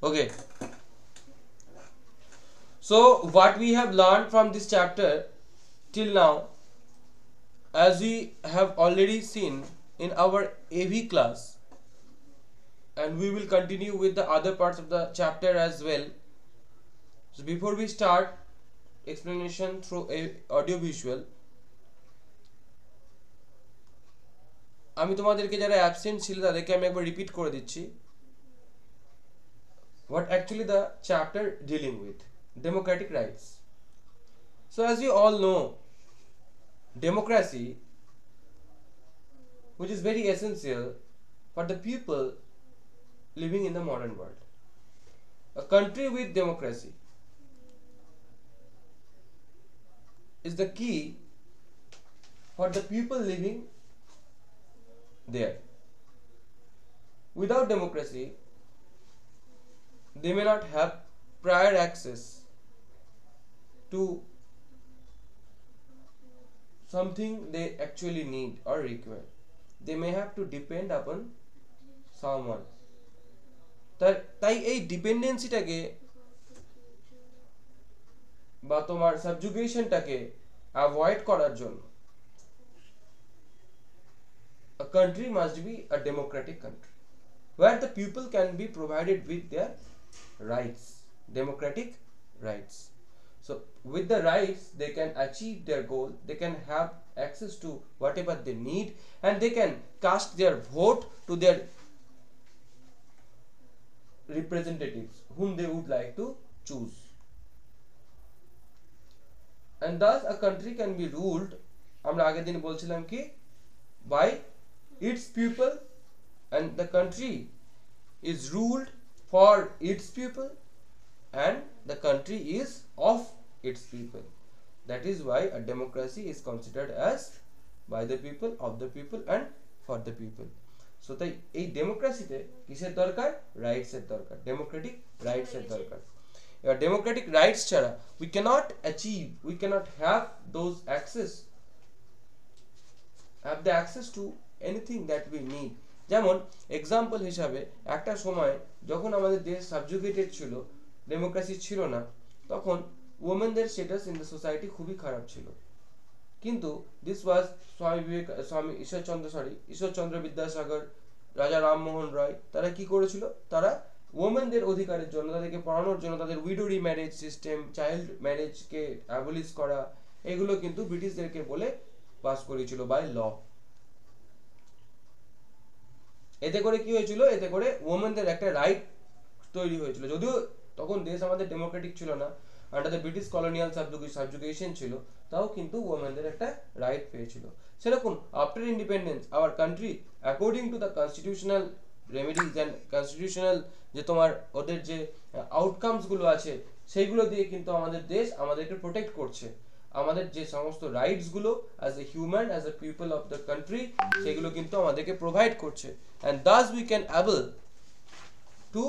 Okay, so what we have learned from this chapter till now, as we have already seen in our AV class, and we will continue with the other parts of the chapter as well. So before we start explanation through a audio visual, আমি তোমাদেরকে যারা absent ছিল তাদেরকে আমি একবার repeat করে দিচ্ছি what actually the chapter dealing with democratic rights. So as you all know, democracy, which is very essential for the people living in the modern world. A country with democracy is the key for the people living there. Without democracy, they may not have prior access to something they actually need or require. They may have to depend upon someone. তাই এই ডিপেন্ডেন্সিটাকে বা তোমার সাবজুগেশনটাকে avoid করার জন্য a country must be a democratic country where the people can be provided with their rights, democratic rights. So with the rights they can achieve their goal, they can have access to whatever they need, and they can cast their vote to their representatives whom they would like to choose. And thus a country can be ruled, আমরা আগের দিন বলছিলাম কি, by its people, and the country is ruled for its people, and the country is of its people. That is why a democracy is considered as by the people, of the people, and for the people. So তাই এই ডেমোক্রেসিতে কিসের দরকার? Rights এর দরকার, Democratic rights এর দরকার। এবার Democratic rights ছাড়া we cannot achieve, we cannot have those access, have the access to anything that we need. যেমন এক্সাম্পল হিসাবে একটা সময় যখন আমাদের দেশ সাবজুগেটেড ছিল, ডেমোক্রেসি ছিল না, তখন ওমেনদের স্ট্যাটাস ইন দ্য সোসাইটি খুবই খারাপ ছিল। কিন্তু দিস ওয়াজ ঈশ্বরচন্দ্র বিদ্যাসাগর, রাজা রামমোহন রায়, তারা কি করেছিল? তারা ওমেনদের অধিকারের জন্য, তাদেরকে পড়ানোর জন্য, তাদের উইডোরি ম্যারেজ সিস্টেম, চাইল্ড ম্যারেজকে অ্যাবলিশ করা, এগুলো কিন্তু ব্রিটিশদেরকে বলে পাস করেছিল বাই ল। এতে করে কি হয়েছিল? এতে করে ওমেনদের একটা রাইট তৈরি হয়েছিল। যদিও তখন দেশ আমাদের ডেমোক্রেটিক ছিল না, আন্ডার দ্য ব্রিটিশ কলোনিয়াল সাবজুগেশন ছিল, তাও কিন্তু ওমেনদের একটা রাইট পেয়েছিল। সেরকম after independence our country according to the constitutional remedies and constitutional যে তোমার ওদের যে আউটকামস গুলো আছে, সেইগুলো দিয়ে কিন্তু আমাদের দেশ আমাদেরকে প্রোটেক্ট করছে। আমাদের যে সমস্ত রাইটস গুলো as a human, as a people of the country, সেগুলো কিন্তু আমাদেরকে প্রোভাইড করছে। and thus we can able to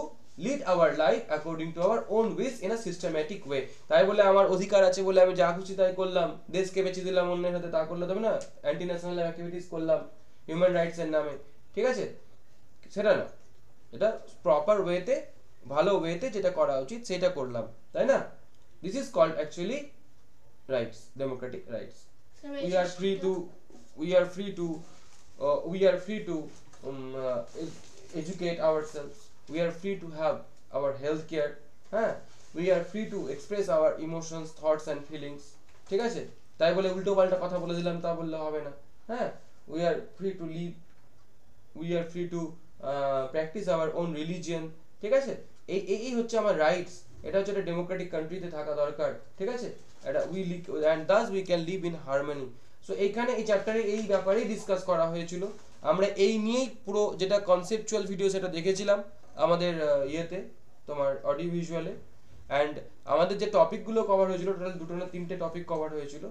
lead our life according to our own wish in a systematic way. তাই বলে আমার অধিকার আছে বলে আমি যা খুশি তাই করলাম, দেশকে বেঁচে দিলাম অন্যের হাতে, তা করলে তবে না, অ্যান্টি ন্যাশনাল অ্যাক্টিভিটিস করলাম হিউম্যান রাইটস এর নামে, ঠিক আছে? সেটা না, এটা প্রপার ওয়েতে, ভালো ওয়েতে যেটা করা উচিত সেটা করলাম, তাই না? This is called actually rights, democratic rights. we are free to we are free to we are free to educate ourselves, we are free to have our health care, we are free to express our emotions, thoughts and feelings, ঠিক আছে? তাই বলে উল্টো পাল্টা কথা বলে দিলাম তা বললে হবে না। we are free to live, we are free to practice our own religion, ঠিক আছে? এই হচ্ছে আমার রাইটস, এটা হচ্ছে একটা ডেমোক্রেটিক কান্ট্রিতে থাকা দরকার, ঠিক আছে? এটা we and thus we can live in harmony. So এইখানে এই চ্যাপ্টারে এই ব্যাপারেই ডিসকাস করা হয়েছিল। আমরা এই নিয়েই পুরো যেটা কনসেপচুয়াল ভিডিও সেটা দেখেছিলাম আমাদের ইয়েতে, তোমার অডিও ভিজুয়ালে। অ্যান্ড আমাদের যে টপিকগুলো কভার হয়েছিল, টোটাল 2 না 3টে টপিক কভার হয়েছিল।